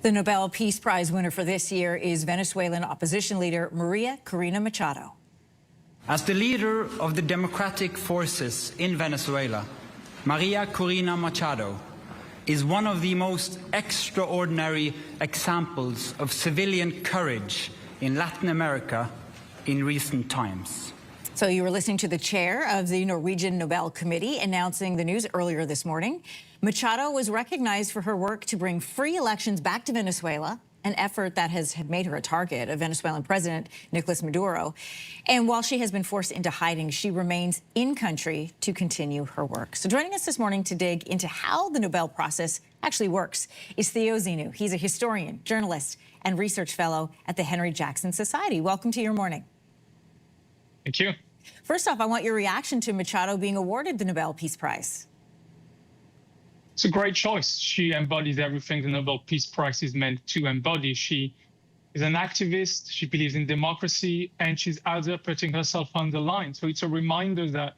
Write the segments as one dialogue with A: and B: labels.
A: The Nobel Peace Prize winner for this year is Venezuelan opposition leader María Corina Machado.
B: As the leader of the democratic forces in Venezuela, María Corina Machado is one of the most extraordinary examples of civilian courage in Latin America in recent times.
A: So you were listening to the chair of the Norwegian Nobel Committee announcing the news earlier this morning. Machado was recognized for her work to bring free elections back to Venezuela, an effort that has made her a target of Venezuelan President Nicolas Maduro. And while she has been forced into hiding, she remains in country to continue her work. So joining us this morning to dig into how the Nobel process actually works is Theo Zinu. He's a historian, journalist, and research fellow at the Henry Jackson Society. Welcome to your morning.
C: Thank you.
A: First off, I want your reaction to Machado being awarded the Nobel Peace Prize.
C: It's a great choice. She embodies everything the Nobel Peace Prize is meant to embody. She is an activist, she believes in democracy, and she's out there putting herself on the line. So it's a reminder that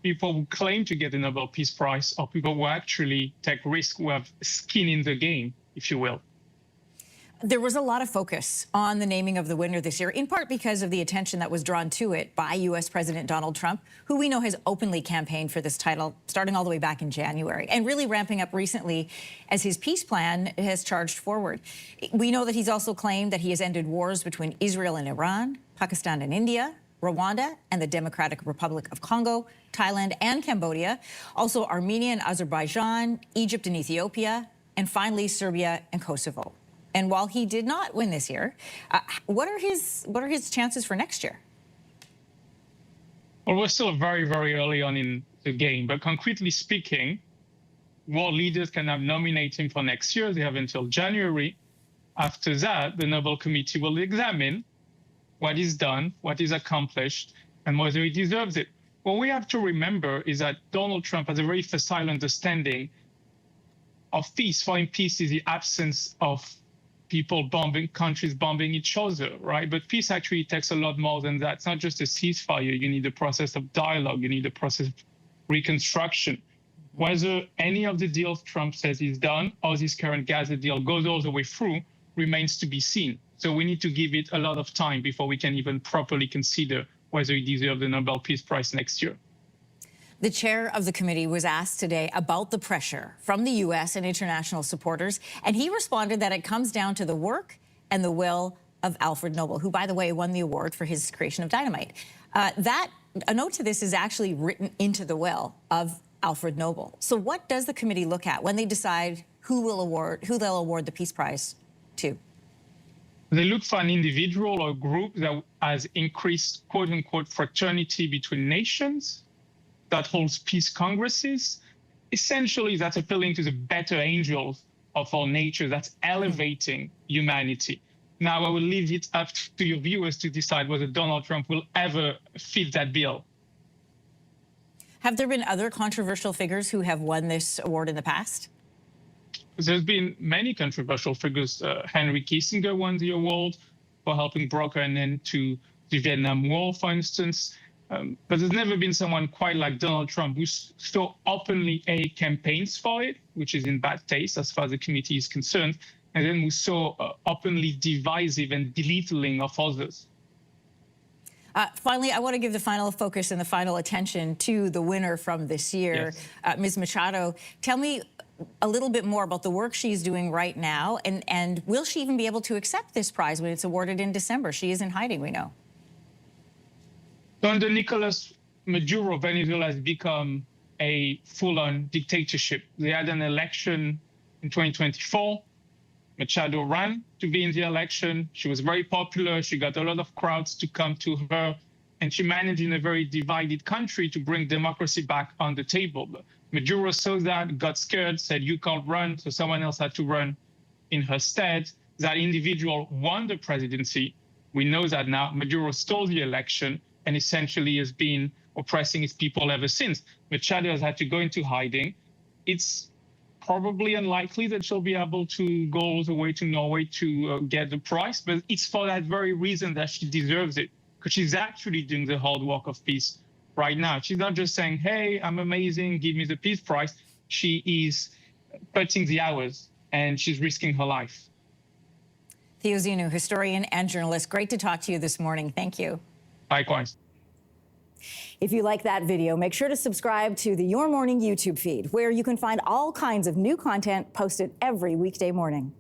C: people who claim to get the Nobel Peace Prize are people who actually take risks, who have skin in the game, if you will.
A: There was a lot of focus on the naming of the winner this year, in part because of the attention that was drawn to it by U.S. President Donald Trump, who we know has openly campaigned for this title, starting all the way back in January, and really ramping up recently as his peace plan has charged forward. We know that he's also claimed that he has ended wars between Israel and Iran, Pakistan and India, Rwanda and the Democratic Republic of Congo, Thailand and Cambodia, also Armenia and Azerbaijan, Egypt and Ethiopia, and finally Serbia and Kosovo. And while he did not win this year, what are his chances for next year?
C: Well, we're still very, very early on in the game. But concretely speaking, world leaders can now nominate him for next year. They have until January. After that, the Nobel Committee will examine what he's done, what he's accomplished, and whether he deserves it. What we have to remember is that Donald Trump has a very facile understanding of peace. For him, peace is the absence of people bombing, countries bombing each other, right? But peace actually takes a lot more than that. It's not just a ceasefire. You need a process of dialogue. You need a process of reconstruction. Whether any of the deals Trump says he's done or this current Gaza deal goes all the way through remains to be seen. So we need to give it a lot of time before we can even properly consider whether he deserves the Nobel Peace Prize next year.
A: The chair of the committee was asked today about the pressure from the U.S. and international supporters, and he responded that it comes down to the work and the will of Alfred Nobel, who, by the way, won the award for his creation of dynamite. A note to this is actually written into the will of Alfred Nobel. So what does the committee look at when they decide who they'll award the Peace Prize to?
C: They look for an individual or group that has increased, quote-unquote, fraternity between nations, that holds peace congresses. Essentially, that's appealing to the better angels of our nature, that's elevating humanity. Now, I will leave it up to your viewers to decide whether Donald Trump will ever fit that bill.
A: Have there been other controversial figures who have won this award in the past?
C: There's been many controversial figures. Henry Kissinger won the award for helping broker an end to the Vietnam War, for instance. But there's never been someone quite like Donald Trump who so openly campaigns for it, which is in bad taste as far as the committee is concerned, and then who's so openly divisive and belittling of others.
A: Finally, I want to give the final focus and the final attention to the winner from this year, yes. Ms. Machado. Tell me a little bit more about the work she's doing right now, and will she even be able to accept this prize when it's awarded in December? She is in hiding, we know.
C: So under Nicolas Maduro, Venezuela has become a full-on dictatorship. They had an election in 2024. Machado ran to be in the election. She was very popular. She got a lot of crowds to come to her. And she managed in a very divided country to bring democracy back on the table. But Maduro saw that, got scared, said, you can't run. So someone else had to run in her stead. That individual won the presidency. We know that now. Maduro stole the election and essentially has been oppressing his people ever since. Machado has had to go into hiding. It's probably unlikely that she'll be able to go all the way to Norway to get the prize, but it's for that very reason that she deserves it, because she's actually doing the hard work of peace right now. She's not just saying, hey, I'm amazing, give me the Peace Prize. She is putting the hours and she's risking her life.
A: Theo Zinu, historian and journalist. Great to talk to you this morning. Thank you.
C: Likewise.
A: If you like that video, make sure to subscribe to the Your Morning YouTube feed, where you can find all kinds of new content posted every weekday morning.